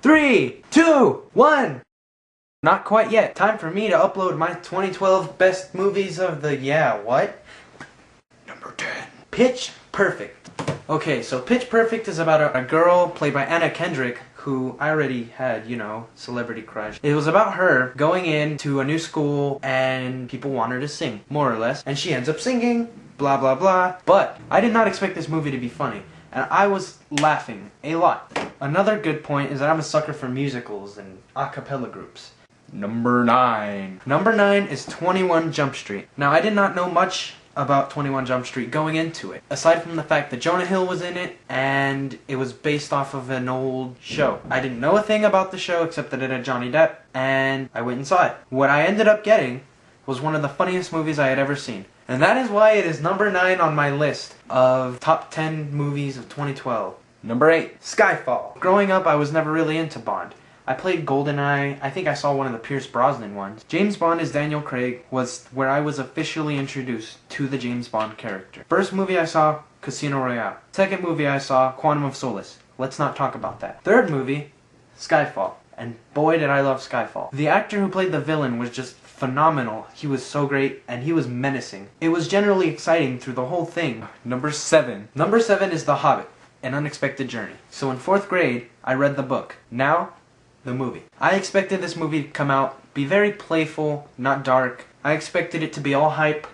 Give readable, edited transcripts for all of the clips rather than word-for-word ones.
3, 2, 1. Not quite yet. Time for me to upload my 2012 best movies of the what? Number 10. Pitch Perfect. Okay, so Pitch Perfect is about a girl played by Anna Kendrick, who I already had, celebrity crush. It was about her going into a new school and people want her to sing, more or less, and she ends up singing, blah blah blah. But I did not expect this movie to be funny, and I was laughing a lot. Another good point is that I'm a sucker for musicals and a cappella groups. Number 9. Number 9 is 21 Jump Street. Now, I did not know much about 21 Jump Street going into it, aside from the fact that Jonah Hill was in it and it was based off of an old show. I didn't know a thing about the show except that it had Johnny Depp, and I went and saw it. What I ended up getting was one of the funniest movies I had ever seen, and that is why it is number 9 on my list of top 10 movies of 2012. Number 8, Skyfall. Growing up, I was never really into Bond. I played GoldenEye. I think I saw one of the Pierce Brosnan ones. James Bond as Daniel Craig was where I was officially introduced to the James Bond character. First movie I saw, Casino Royale. Second movie I saw, Quantum of Solace. Let's not talk about that. Third movie, Skyfall. And boy did I love Skyfall. The actor who played the villain was just phenomenal. He was so great, and he was menacing. It was generally exciting through the whole thing. Number 7. Number 7 is The Hobbit, An Unexpected Journey. So in 4th grade, I read the book. Now, the movie. I expected this movie to come out, be very playful, not dark. I expected it to be all hype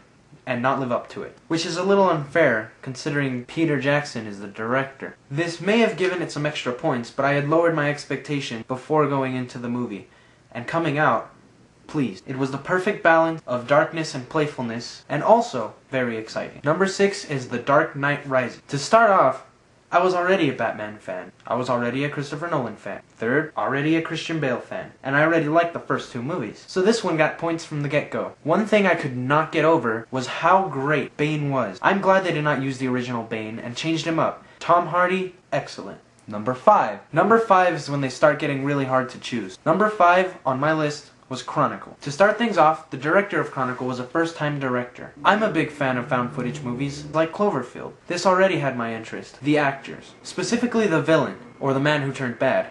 and not live up to it, which is a little unfair considering Peter Jackson is the director. This may have given it some extra points, but I had lowered my expectation before going into the movie, and coming out, pleased. It was the perfect balance of darkness and playfulness, and also very exciting. Number 6 is The Dark Knight Rises. To start off, I was already a Batman fan. I was already a Christopher Nolan fan. Third, already a Christian Bale fan. And I already liked the first 2 movies. So this one got points from the get-go. One thing I could not get over was how great Bane was. I'm glad they did not use the original Bane and changed him up. Tom Hardy, excellent. Number 5. Number 5 is when they start getting really hard to choose. Number 5 on my list was Chronicle. To start things off, the director of Chronicle was a first-time director. I'm a big fan of found footage movies, like Cloverfield. This already had my interest. The actors. Specifically the villain, or the man who turned bad.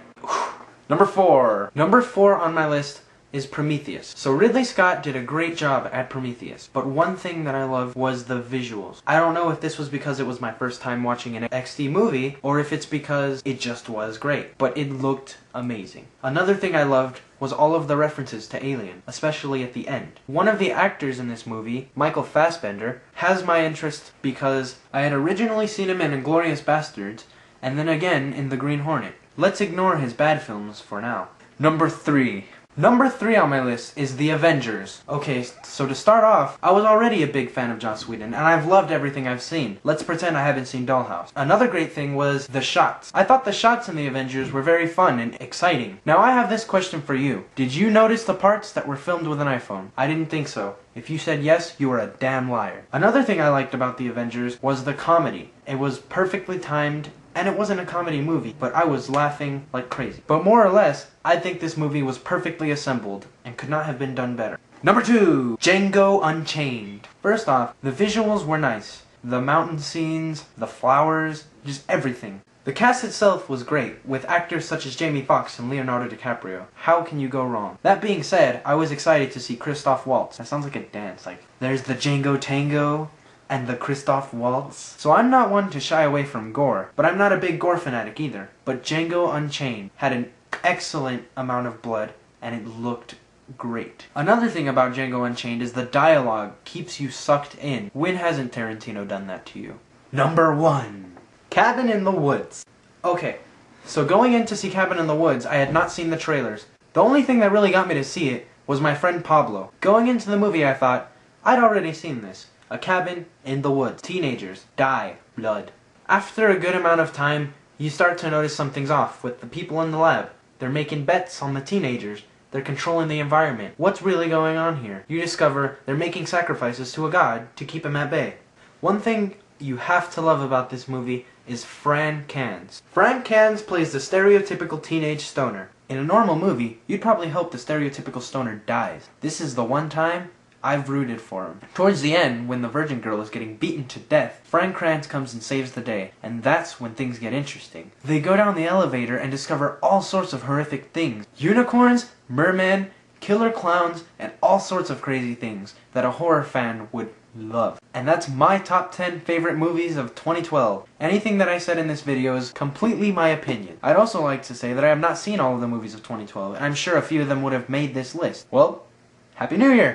Number 4. Number 4 on my list is Prometheus. So Ridley Scott did a great job at Prometheus, but one thing that I loved was the visuals. I don't know if this was because it was my first time watching an XD movie, or if it's because it just was great, but it looked amazing. Another thing I loved was all of the references to Alien, especially at the end. One of the actors in this movie, Michael Fassbender, has my interest because I had originally seen him in Inglourious Basterds, and then again in The Green Hornet. Let's ignore his bad films for now. Number 3. Number 3 on my list is The Avengers. Okay, so to start off, I was already a big fan of Joss Whedon, and I've loved everything I've seen. Let's pretend I haven't seen Dollhouse. Another great thing was the shots. I thought the shots in The Avengers were very fun and exciting. Now I have this question for you. Did you notice the parts that were filmed with an iPhone? I didn't think so. If you said yes, you were a damn liar. Another thing I liked about The Avengers was the comedy. It was perfectly timed, and it wasn't a comedy movie, but I was laughing like crazy. But more or less, I think this movie was perfectly assembled and could not have been done better. Number 2, Django Unchained. First off, the visuals were nice. The mountain scenes, the flowers, just everything. The cast itself was great, with actors such as Jamie Foxx and Leonardo DiCaprio. How can you go wrong? That being said, I was excited to see Christoph Waltz. That sounds like a dance, like there's the Django Tango and the Christoph Waltz. So I'm not one to shy away from gore, but I'm not a big gore fanatic either. But Django Unchained had an excellent amount of blood, and it looked great. Another thing about Django Unchained is the dialogue keeps you sucked in. When hasn't Tarantino done that to you? Number 1. Cabin in the Woods. Okay, so going in to see Cabin in the Woods, I had not seen the trailers. The only thing that really got me to see it was my friend Pablo. Going into the movie I thought, I'd already seen this. A cabin in the woods. Teenagers die. Blood. After a good amount of time, you start to notice something's off with the people in the lab. They're making bets on the teenagers. They're controlling the environment. What's really going on here? You discover they're making sacrifices to a god to keep him at bay. One thing you have to love about this movie is Fran Kranz. Fran Kranz plays the stereotypical teenage stoner. In a normal movie, you'd probably hope the stereotypical stoner dies. This is the one time I've rooted for him. Towards the end, when the virgin girl is getting beaten to death, Frank Kranz comes and saves the day, and that's when things get interesting. They go down the elevator and discover all sorts of horrific things. Unicorns, mermen, killer clowns, and all sorts of crazy things that a horror fan would love. And that's my top 10 favorite movies of 2012. Anything that I said in this video is completely my opinion. I'd also like to say that I have not seen all of the movies of 2012, and I'm sure a few of them would have made this list. Well, Happy New Year!